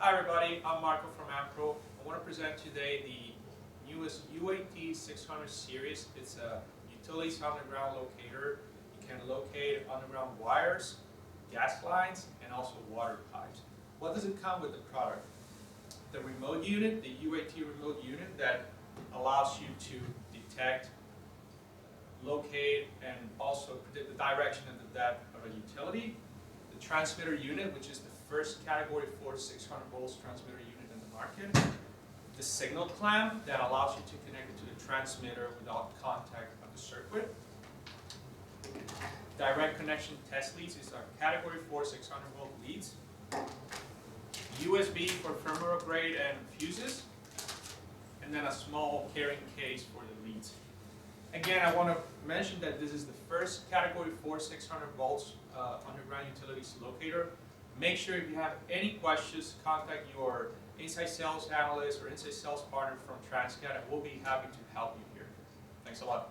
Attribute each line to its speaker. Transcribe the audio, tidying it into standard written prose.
Speaker 1: Hi everybody, I'm Marco from Amprobe. I want to present today the newest UAT-600 Series. It's a utilities underground locator. You can locate underground wires, gas lines, and also water pipes. What does it come with the product? The remote unit, the UAT remote unit that allows you to detect, locate, and also predict the direction and the depth of a utility. The transmitter unit, which is the first category 4 600 volts transmitter unit in the market. The signal clamp that allows you to connect it to the transmitter without contact of the circuit. Direct connection test leads is our category 4 600 volt leads. USB for firmware upgrade and fuses. And then a small carrying case for the leads. Again, I want to mention that this is the first category 4 600 volts underground utilities locator. Make sure if you have any questions, contact your inside sales analyst or inside sales partner from Transcat, and we'll be happy to help you here. Thanks a lot.